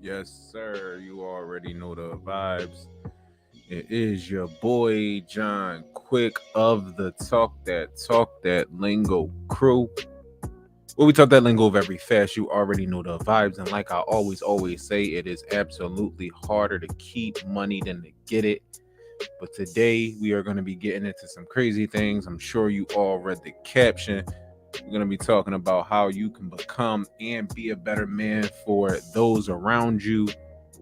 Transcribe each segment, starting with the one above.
Yes, sir. You already know the vibes. It is your boy John Quick of the Talk That Lingo crew. Where we talk that lingo very fast. You already know the vibes, and like I always say, it is absolutely harder to keep money than to get it. But today we are going to be getting into some crazy things. I'm sure you all read the caption. We're going to be talking about how you can become and be a better man for those around you,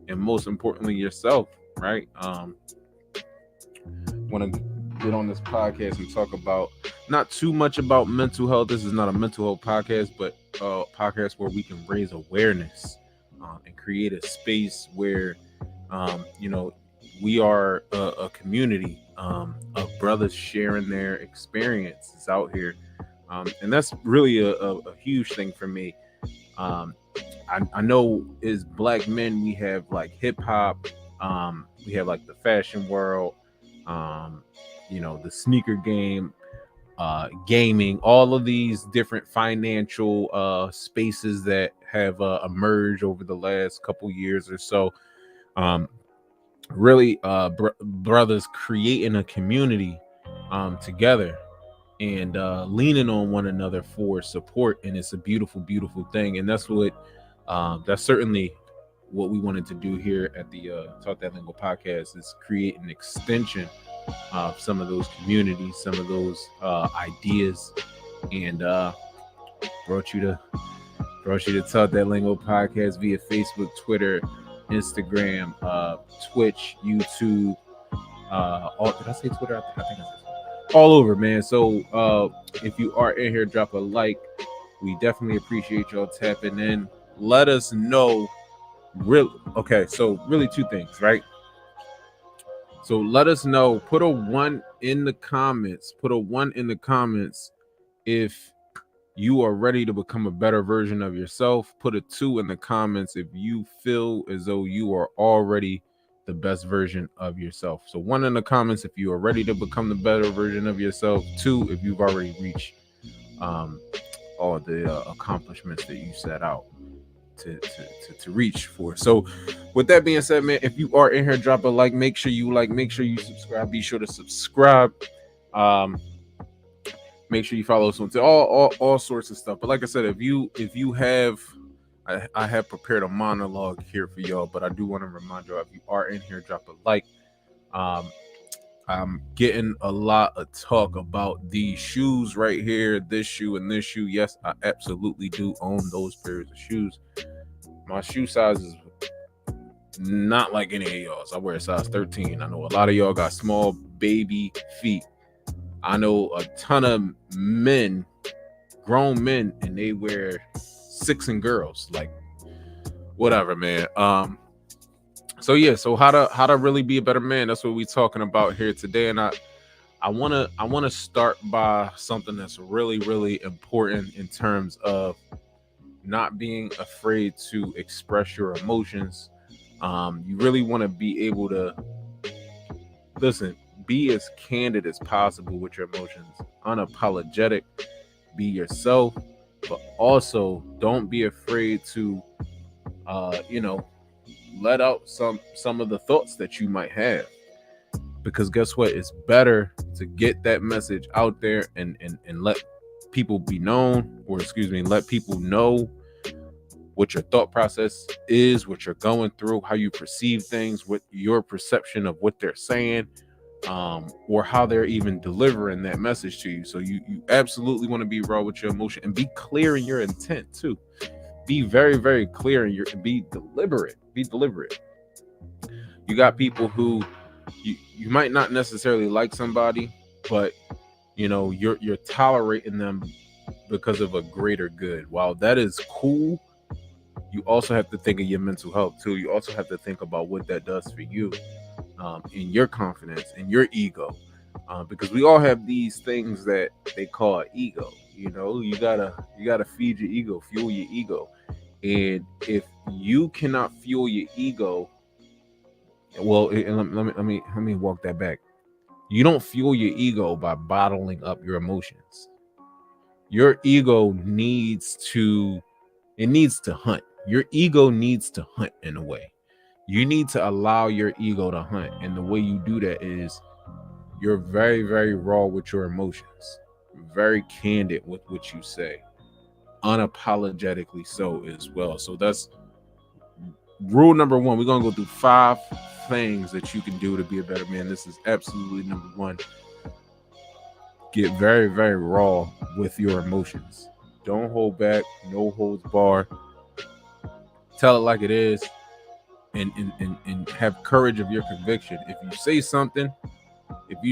and most importantly, yourself, right? Want to get on this podcast and talk about not too much about mental health. This is not a mental health podcast, but a podcast where we can raise awareness and create a space where, you know, we are a community of brothers sharing their experiences out here. And that's really a huge thing for me. Um, I know as black men, we have like hip hop, we have like the fashion world, um, the sneaker game, gaming, all of these different financial spaces that have emerged over the last couple years or so. Um, really, brothers creating a community together and leaning on one another for support, and it's a beautiful thing, and that's certainly what we wanted to do here at the Talk That Lingo podcast, is create an extension of some of those communities, some of those ideas, and brought you to Talk That Lingo podcast via Facebook, Twitter, Instagram, Twitch, YouTube. Did I say Twitter? I think I said all over, man. So if you are in here, drop a like. We definitely appreciate y'all tapping in. Let us know. So really two things, right? So let us know. Put a one in the comments. If you are ready to become a better version of yourself. Put a 2 in the comments if you feel as though you are already the best version of yourself. So 1 in the comments if you are ready to become the better version of yourself. 2 if you've already reached all the accomplishments that you set out to reach for. So with that being said, man, if you are in here, drop a like. Make sure you subscribe. Be sure to subscribe. Make sure you follow us on all sorts of stuff. But like I said, if you have, I have prepared a monologue here for y'all, but I do want to remind y'all, if you are in here, drop a like. I'm getting a lot of talk about these shoes right here, this shoe and this shoe. Yes, I absolutely do own those pairs of shoes. My shoe size is not like any of y'all's. I wear a size 13. I know a lot of y'all got small baby feet. I know a ton of men, grown men, and they wear 6 and girls. Like, whatever, man. So how to really be a better man? That's what we're talking about here today. And I wanna start by something that's really important in terms of not being afraid to express your emotions. You really want to be able to be as candid as possible with your emotions, unapologetic, be yourself, but also don't be afraid to let out some of the thoughts that you might have, because guess what, it's better to get that message out there and let people be known, or let people know what your thought process is, what you're going through, how you perceive things, what your perception of what they're saying, or how they're even delivering that message to you. So you absolutely want to be raw with your emotion and be clear in your intent too. Be very clear and be deliberate. You got people who you might not necessarily like somebody, but you're tolerating them because of a greater good. While that is cool, you also have to think of your mental health too. You also have to think about what that does for you, in your confidence, in your ego, because we all have these things that they call ego. You gotta feed your ego, fuel your ego, and if you cannot fuel your ego, well, let me walk that back. You don't fuel your ego by bottling up your emotions. Your ego needs to hunt. Your ego needs to hunt in a way. You need to allow your ego to hunt. And the way you do that is you're very, very raw with your emotions, very candid with what you say, unapologetically so as well. So that's rule number one. We're going to go through 5 things that you can do to be a better man. This is absolutely number one. Get very, very raw with your emotions. Don't hold back. No holds bar. Tell it like it is. And have courage of your conviction. If you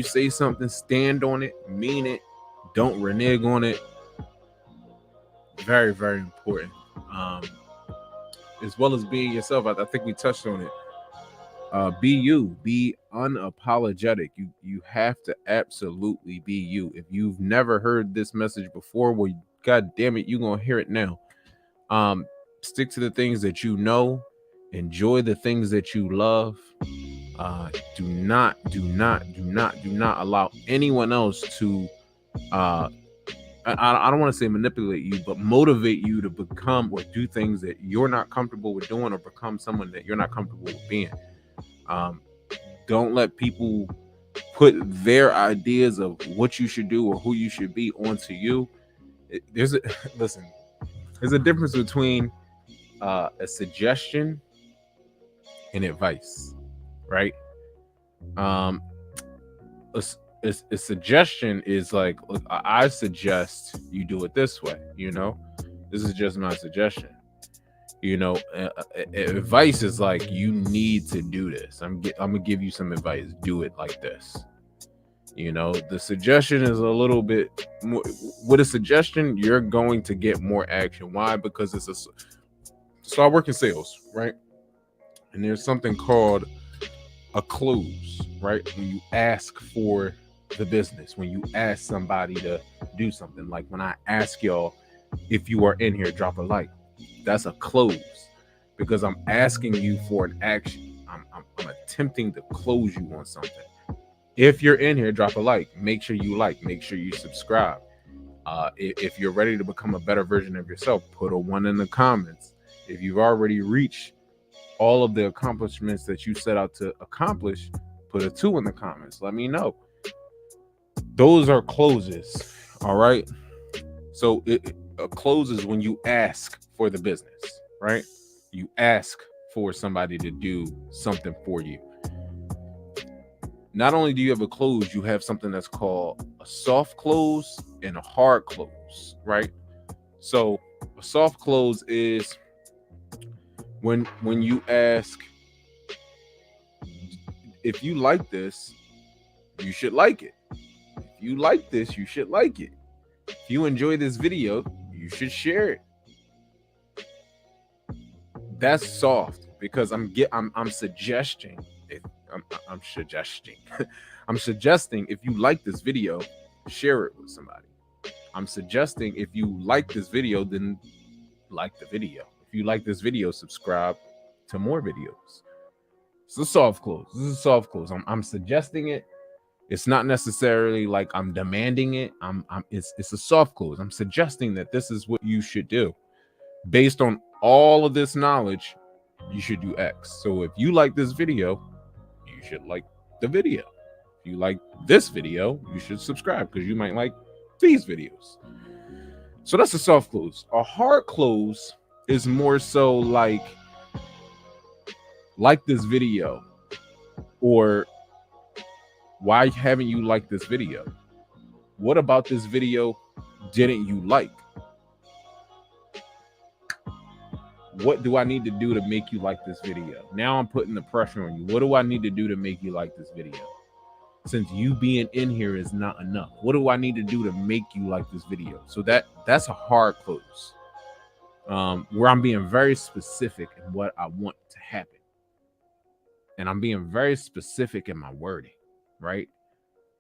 say something, stand on it, mean it. Don't renege on it. Very, very important. As well as being yourself. I think we touched on it. Be you. Be unapologetic. You have to absolutely be you. If you've never heard this message before, well, God damn it, you're gonna hear it now. Stick to the things that you know. Enjoy the things that you love. Do not allow anyone else to I don't want to say manipulate you, but motivate you to become or do things that you're not comfortable with doing, or become someone that you're not comfortable with being. Don't let people put their ideas of what you should do or who you should be onto you. There's a difference between a suggestion and advice, right? A suggestion is like, look, I suggest you do it this way. This is just my suggestion. Advice is like, you need to do this. I'm gonna give you some advice. Do it like this. The suggestion is a little bit more. With a suggestion, you're going to get more action. Why? Because so I work in sales, right? And there's something called a close, right? When you ask for the business, when you ask somebody to do something, like when I ask y'all if you are in here, drop a like. That's a close, because I'm asking you for an action. I'm attempting to close you on something. If you're in here, drop a like. Make sure you like. Make sure you subscribe. If you're ready to become a better version of yourself, put a 1 in the comments. If you've already reached all of the accomplishments that you set out to accomplish, put a 2 in the comments. Let me know. Those are closes. All right. So a close is when you ask for the business, right? You ask for somebody to do something for you. Not only do you have a close, you have something that's called a soft close and a hard close, right? So a soft close is when you ask, if you like this, you should like it. If you like this, you should like it. If you enjoy this video, you should share it. That's soft, because I'm suggesting. I'm suggesting. I'm suggesting, if you like this video, share it with somebody. I'm suggesting, if you like this video, then like the video. If you like this video, subscribe to more videos. It's a soft close. This is a soft close. I'm suggesting it. It's not necessarily like I'm demanding it. It's a soft close. I'm suggesting that this is what you should do. Based on all of this knowledge, you should do X. So if you like this video, you should like the video. If you like this video, you should subscribe, because you might like these videos. So that's a soft close. A hard close is more so like this video, or why haven't you liked this video? What about this video didn't you like? What do I need to do to make you like this video? Now I'm putting the pressure on you. What do I need to do to make you like this video? Since you being in here is not enough, what do I need to do to make you like this video? So that's a hard close, where I'm being very specific in what I want to happen. And I'm being very specific in my wording, right?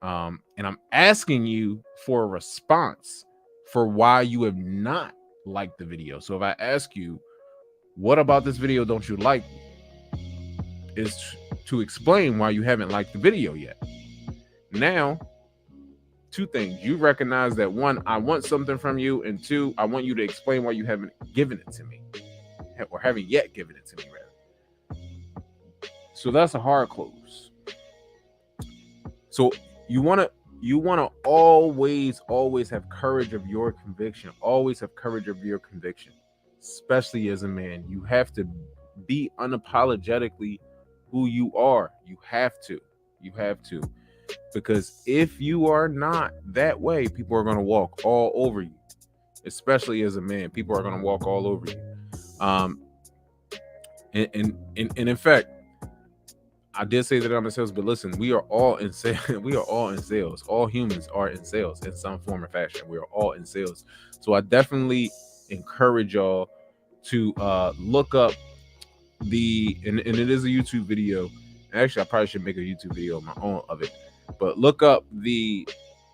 And I'm asking you for a response for why you have not liked the video. So if I ask you, what about this video don't you like, is to explain why you haven't liked the video yet. Now, 2 things. You recognize that 1, I want something from you, and 2, I want you to explain why you haven't given it to me. or haven't yet given it to me, rather. So that's a hard close. So you want to always have courage of your conviction. Always have courage of your conviction, especially as a man. You have to be unapologetically who you are. You have to, because if you are not that way, people are going to walk all over you, especially as a man. People are going to walk all over you. And in fact, I did say that I'm in sales, but listen, we are all in sales. We are all in sales. All humans are in sales in some form or fashion. We are all in sales. So I definitely encourage y'all to look up and it is a YouTube video. Actually, I probably should make a YouTube video of my own of it. But look up the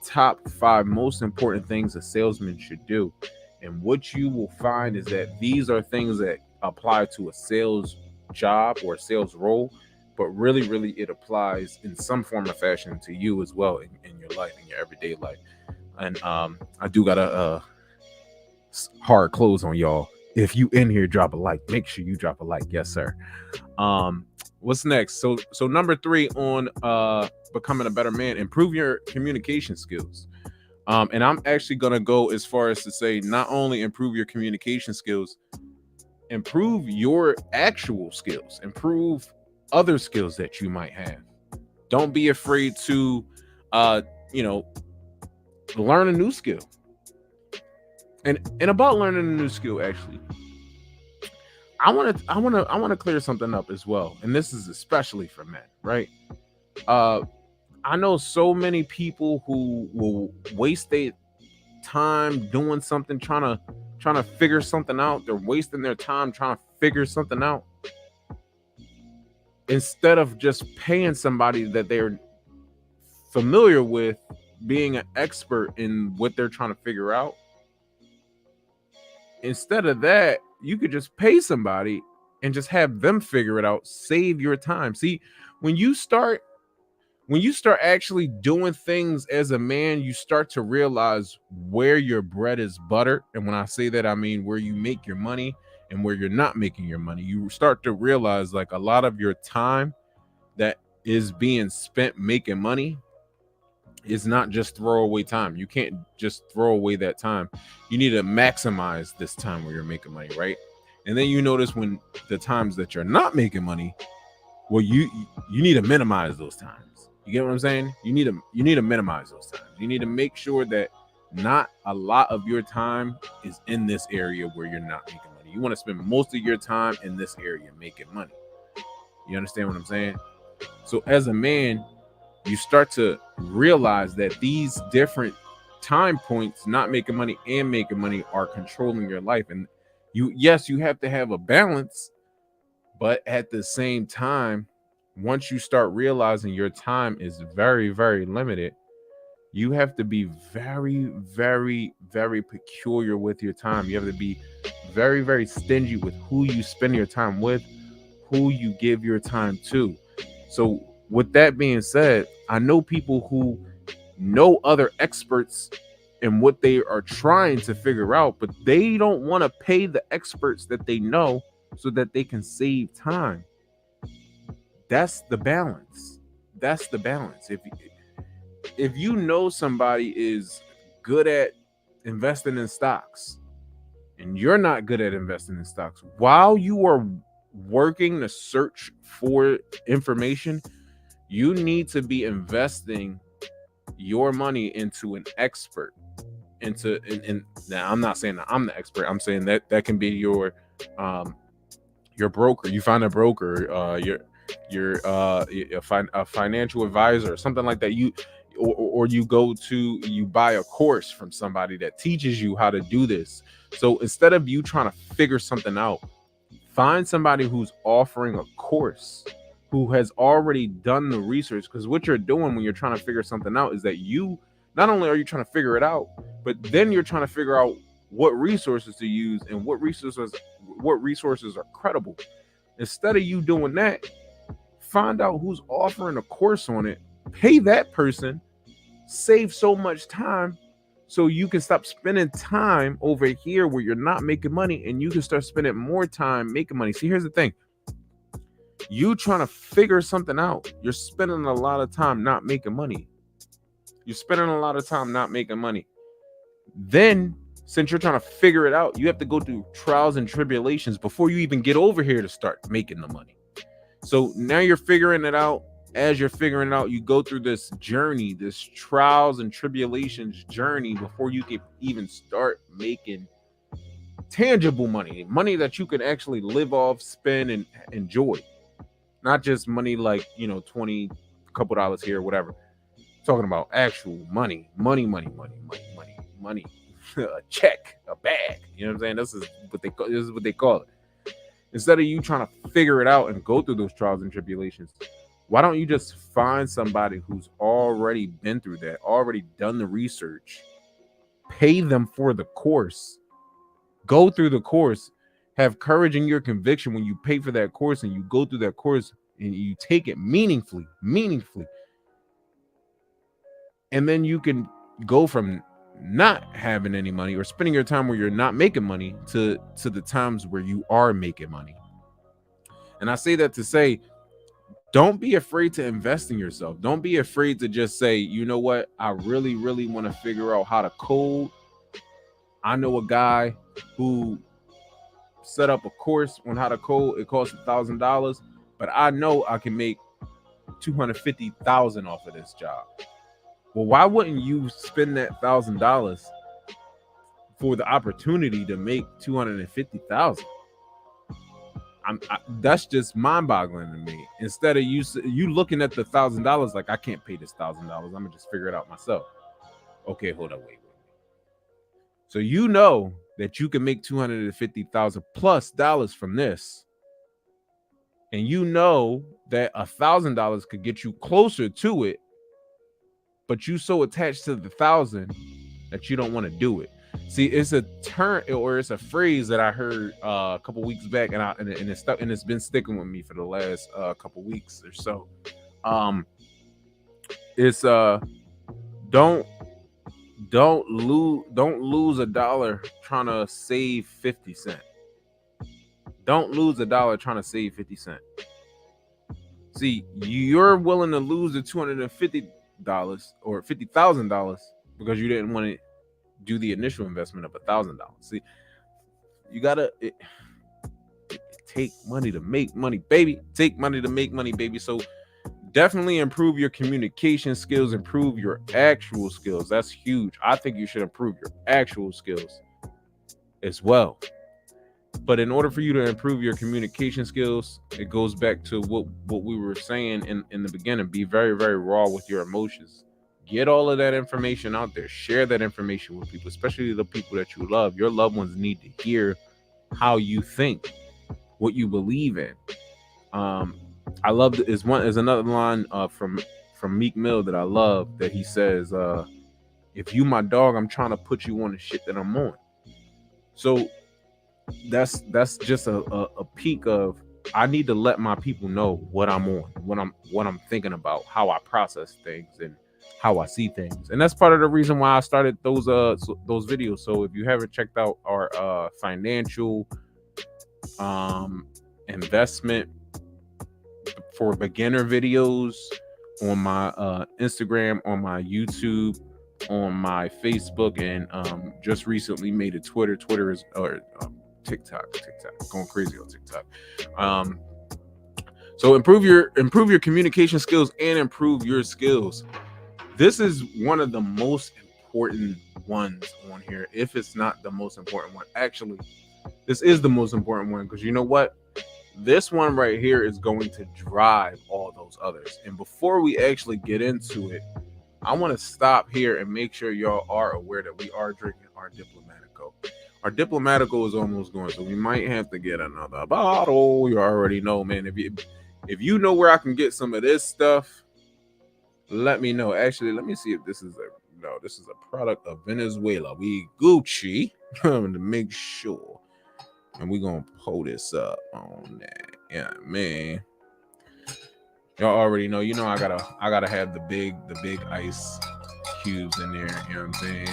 top 5 most important things a salesman should do. And what you will find is that these are things that apply to a sales job or a sales role, but really it applies in some form or fashion to you as well in your life, in your everyday life. And I do got a hard close on y'all. If you in here, drop a like. Make sure you drop a like. Yes, sir. What's next? So number 3 on becoming a better man, improve your communication skills. And I'm actually gonna go as far as to say not only improve your communication skills, improve your actual skills, improve other skills that you might have. Don't be afraid to learn a new skill. And about learning a new skill, actually, I want to clear something up as well. And this is especially for men, right? I know so many people who will waste their time doing something, trying to figure something out. They're wasting their time trying to figure something out instead of just paying somebody that they're familiar with being an expert in what they're trying to figure out. Instead of that, you could just pay somebody and just have them figure it out. Save your time. See, when you start actually doing things as a man, you start to realize where your bread is buttered. And when I say that, I mean where you make your money and where you're not making your money. You start to realize like a lot of your time that is being spent making money is not just throwaway time. You can't just throw away that time. You need to maximize this time where you're making money, right? And then you notice when the times that you're not making money, well, you need to minimize those times. You get what I'm saying? You need to minimize those times. You need to make sure that not a lot of your time is in this area where you're not making money. You want to spend most of your time in this area making money. You understand what I'm saying? So as a man, you start to realize that these different time points, not making money and making money, are controlling your life. And you have to have a balance, but at the same time, once you start realizing your time is very, very limited, you have to be very, very, very peculiar with your time. You have to be very, very stingy with who you spend your time with, who you give your time to. So with that being said, I know people who know other experts in what they are trying to figure out, but they don't want to pay the experts that they know so that they can save time. That's the balance. That's the balance. If you know somebody is good at investing in stocks and you're not good at investing in stocks, while you are working to search for information, you need to be investing your money into an expert. Now I'm not saying that I'm the expert. I'm saying that can be your broker. You find a broker, a financial advisor, something like that. Or you buy a course from somebody that teaches you how to do this. So instead of you trying to figure something out, find somebody who's offering a course, who has already done the research. Because what you're doing when you're trying to figure something out is that you not only are you trying to figure it out, but then you're trying to figure out what resources to use and what resources are credible. Instead of you doing that, find out who's offering a course on it, pay that person, save so much time so you can stop spending time over here where you're not making money, and you can start spending more time making money. See, here's the thing. You trying to figure something out, you're spending a lot of time not making money. You're spending a lot of time not making money. Then, since you're trying to figure it out, you have to go through trials and tribulations before you even get over here to start making the money. So now you're figuring it out. As you're figuring it out, you go through this journey, this trials and tribulations journey before you can even start making tangible money that you can actually live off, spend, and enjoy. Not just money like, 20, a couple dollars here, whatever. Talking about actual money. A check, a bag. You know what I'm saying? This is what they call it. Instead of you trying to figure it out and go through those trials and tribulations, why don't you just find somebody who's already been through that, already done the research, pay them for the course, go through the course, have courage in your conviction when you pay for that course and you go through that course and you take it meaningfully. And then you can go from not having any money or spending your time where you're not making money to the times where you are making money. And I say that to say, don't be afraid to invest in yourself. Don't be afraid to just say, you know what? I really, really want to figure out how to code. I know a guy who set up a course on how to code. It costs $1,000, but I know I can make $250,000 off of this job. Well, why wouldn't you spend that $1,000 for the opportunity to make $250,000? That's just mind-boggling to me. Instead of you looking at the $1,000 like, I can't pay this $1,000. I'm gonna just figure it out myself. Okay, hold on, wait. So you know that you can make $250,000 plus from this, and you know that $1,000 could get you closer to it, but you so attached to the 1,000 that you don't want to do it. See, it's a term or it's a phrase that I heard a couple weeks back, and it's been sticking with me for the last couple weeks or so. It's don't lose $1 trying to save 50 cents. Don't lose $1 trying to save 50 cents. See, you're willing to lose the $250 or $50,000 because you didn't want to do the initial investment of $1,000. See, you gotta take money to make money, baby. Take money to make money, baby. So definitely improve your communication skills, improve your actual skills. That's huge. I think you should improve your actual skills as well. But in order for you to improve your communication skills, it goes back to what we were saying in the beginning. Be very, very raw with your emotions. Get all of that information out there. Share that information with people, especially the people that you love. Your loved ones need to hear how you think, what you believe in. I love is another line from Meek Mill that I love, that he says, if you my dog, I'm trying to put you on the shit that I'm on. So that's just a peak of, I need to let my people know what I'm on, what I'm thinking about, how I process things and how I see things. And that's part of the reason why I started those videos. So if you haven't checked out our financial investment for beginner videos on my Instagram, on my YouTube, on my Facebook, and just recently made a Twitter is TikTok, going crazy on TikTok. So improve your communication skills and improve your skills. This is one of the most important ones on here, if it's not the most important one. Actually, this is the most important one, because you know what? This one right here is going to drive all those others. And before we actually get into it, I want to stop here and make sure y'all are aware that we are drinking our Diplomatico. Our Diplomatico is almost gone, so we might have to get another bottle. You already know, man. If you know where I can get some of this stuff, let me know. Actually, let me see if this is a product of Venezuela. We Gucci to make sure. And we're gonna pull this up on that. Yeah, man. Y'all already know. You know I gotta have the big ice cubes in there. You know what I'm saying?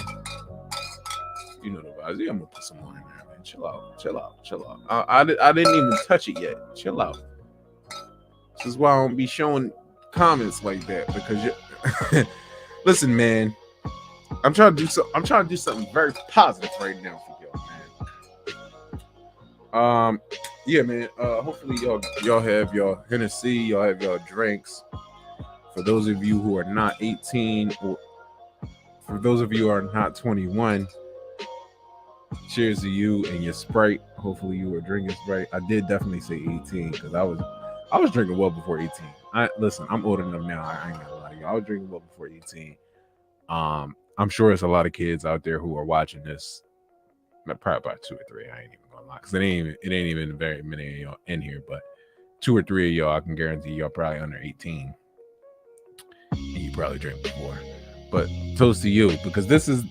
You know the vibes. Yeah, I'm gonna put some more in there, man. Chill out. I didn't even touch it yet. Chill out. This is why I don't be showing comments like that, because you listen, man. I'm trying to do something very positive right now for y'all, man. Yeah, man. Hopefully y'all have y'all Hennessy, y'all have y'all drinks. For those of you who are not 18, or for those of you who are not 21, cheers to you and your Sprite. Hopefully you were drinking Sprite. I did definitely say 18 because I was drinking well before 18. Listen, I'm old enough now. I ain't gonna lie to you. I was drinking well before 18. I'm sure there's a lot of kids out there who are watching this. Probably about 2 or 3. I ain't even gonna lie, because it ain't even very many of y'all in here, but 2 or 3 of y'all, I can guarantee y'all probably under 18, and you probably drink before. But toast to you, because this is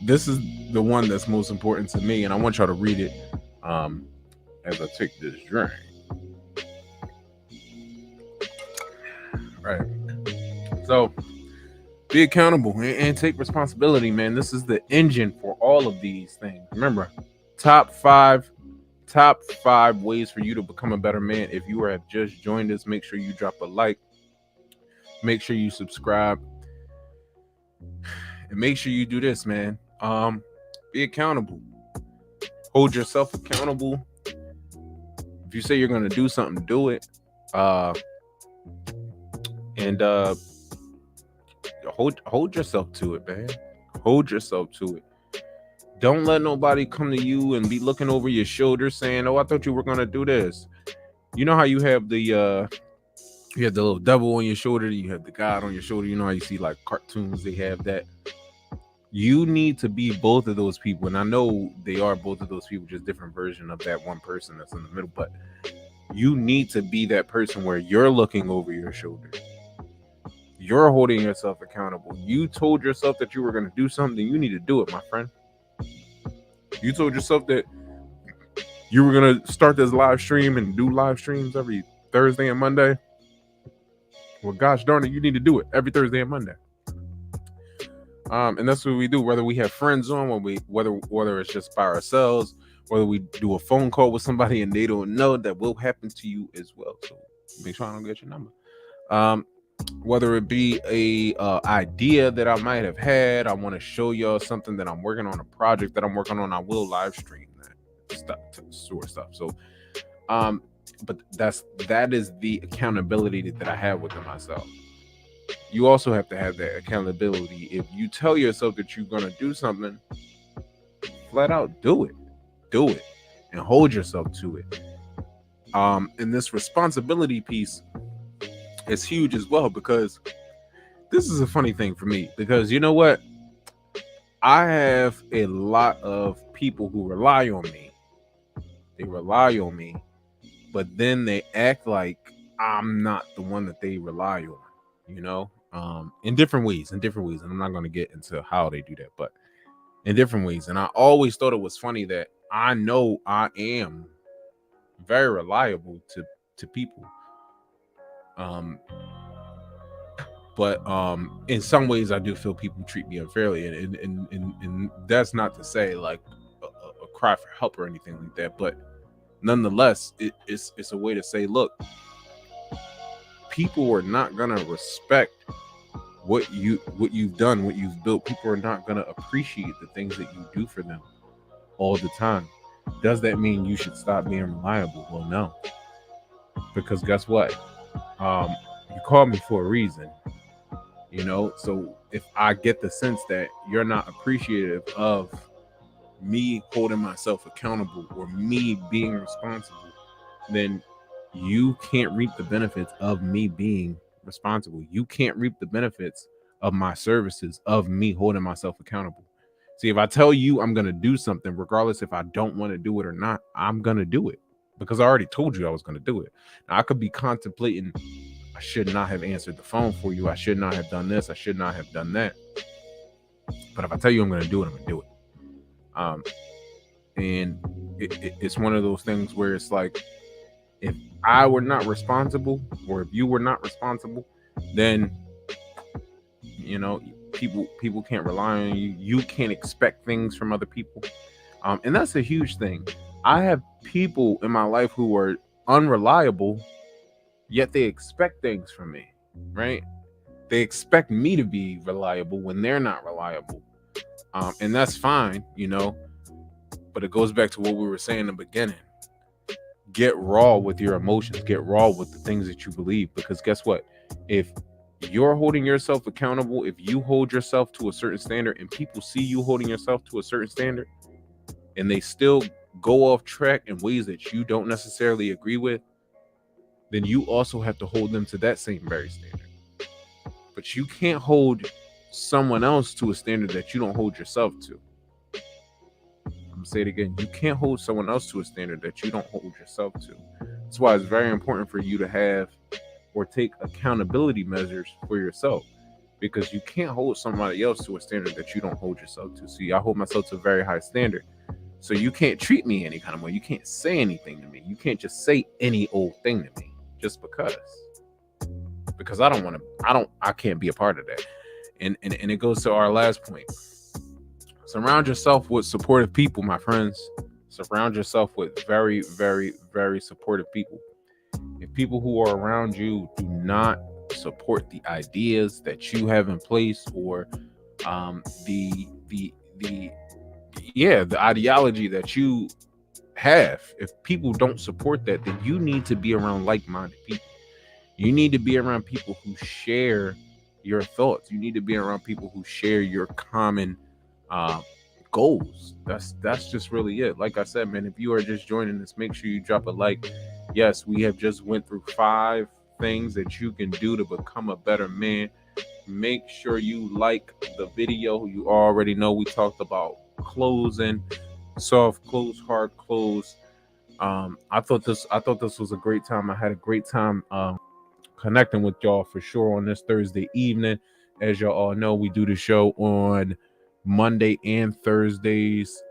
the one that's most important to me, and I want y'all to read it as I take this drink. Right. So be accountable and take responsibility, man. This is the engine for all of these things. Remember, top five ways for you to become a better man. If you have just joined us, make sure you drop a like. Make sure you subscribe. And make sure you do this, man. Be accountable. Hold yourself accountable. If you say you're going to do something, do it. And hold yourself to it, man. Hold yourself to it. Don't let nobody come to you and be looking over your shoulder saying, "Oh, I thought you were going to do this." You know how you have the little devil on your shoulder, you have the God on your shoulder. You know how you see like cartoons, they have that. You need to be both of those people, and I know they are both of those people, just different version of that one person that's in the middle. But you need to be that person where you're looking over your shoulder. You're holding yourself accountable. You told yourself that you were going to do something. You need to do it, my friend. You told yourself that you were going to start this live stream and do live streams every Thursday and Monday. Well, gosh darn it, you need to do it every Thursday and Monday. And that's what we do, whether we have friends on, whether it's just by ourselves, whether we do a phone call with somebody and they don't know, that will happen to you as well. So make sure I don't get your number. Whether it be a idea that I might have had, I want to show y'all something that I'm working on, a project that I'm working on, I will live stream that sort of stuff. So, but that is the accountability that I have within myself. You also have to have that accountability. If you tell yourself that you're going to do something, flat out do it, and hold yourself to it. And this responsibility piece is huge as well, because this is a funny thing for me, because you know what? I have a lot of people who rely on me. They rely on me, but then they act like I'm not the one that they rely on, you know, in different ways. And I'm not going to get into how they do that, but in different ways. And I always thought it was funny that I know I am very reliable to people. But in some ways I do feel people treat me unfairly, and that's not to say like a cry for help or anything like that, but nonetheless it's a way to say, look, people are not gonna respect what you've done, what you've built. People are not gonna appreciate the things that you do for them all the time. Does that mean you should stop being reliable? Well, no, because guess what? You called me for a reason, you know. So if I get the sense that you're not appreciative of me holding myself accountable or me being responsible, then you can't reap the benefits of me being responsible. You can't reap the benefits of my services, of me holding myself accountable. See, if I tell you I'm going to do something, regardless if I don't want to do it or not, I'm going to do it, because I already told you I was going to do it. Now, I could be contemplating, I should not have answered the phone for you. I should not have done this. I should not have done that. But if I tell you I'm going to do it, I'm going to do it. And it's one of those things where it's like, if I were not responsible, or if you were not responsible, then, you know, people can't rely on you. You can't expect things from other people. And that's a huge thing. I have people in my life who are unreliable, yet they expect things from me, right? They expect me to be reliable when they're not reliable. And that's fine, but it goes back to what we were saying in the beginning. Get raw with your emotions, get raw with the things that you believe, because guess what? If you're holding yourself accountable, if you hold yourself to a certain standard and people see you holding yourself to a certain standard and they still go off track in ways that you don't necessarily agree with, then you also have to hold them to that same very standard. But you can't hold someone else to a standard that you don't hold yourself to. I'm gonna say it again. You can't hold someone else to a standard that you don't hold yourself to. That's why it's very important for you to have or take accountability measures for yourself, because you can't hold somebody else to a standard that you don't hold yourself to. See, I hold myself to a very high standard. So you can't treat me any kind of way. You can't say anything to me. You can't just say any old thing to me just because I can't be a part of that. And it goes to our last point. Surround yourself with supportive people, my friends. Surround yourself with very, very, very supportive people. If people who are around you do not support the ideas that you have in place, or the ideology that you have, if people don't support that, then you need to be around like-minded people. You need to be around people who share your thoughts. You need to be around people who share your common goals. That's just really it. Like I said, man, if you are just joining us, make sure you drop a like. Yes, we have just went through 5 things that you can do to become a better man. Make sure you like the video. You already know we talked about closing, soft close, hard close. I thought this was a great time. I had a great time connecting with y'all for sure on this Thursday evening. As y'all all know, we do the show on Monday and Thursdays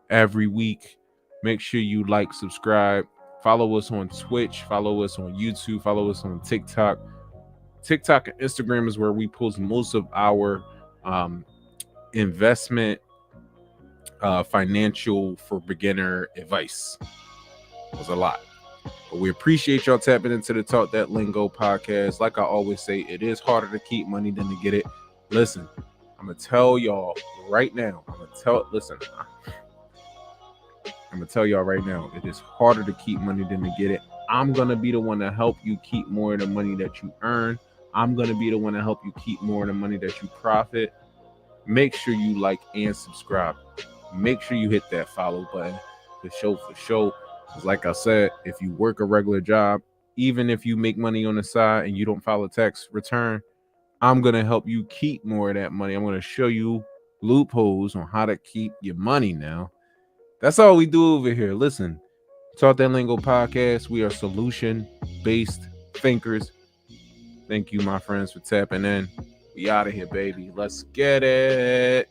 every week. Make sure you like, subscribe, follow us on Twitch, follow us on YouTube, follow us on TikTok. TikTok and Instagram is where we post most of our investment, financial for beginner advice. It was a lot. But we appreciate y'all tapping into the Talk That Lingo podcast. Like I always say, it is harder to keep money than to get it. Listen, I'm going to tell y'all right now. I'm going to tell y'all right now, it is harder to keep money than to get it. I'm going to be the one to help you keep more of the money that you earn. I'm going to be the one to help you keep more of the money that you profit. Make sure you like and subscribe. Make sure you hit that follow button for show. Because like I said, if you work a regular job, even if you make money on the side and you don't file a tax return, I'm going to help you keep more of that money. I'm going to show you loopholes on how to keep your money now. That's all we do over here. Listen, Talk That Lingo podcast. We are solution-based thinkers. Thank you, my friends, for tapping in. We out of here, baby. Let's get it.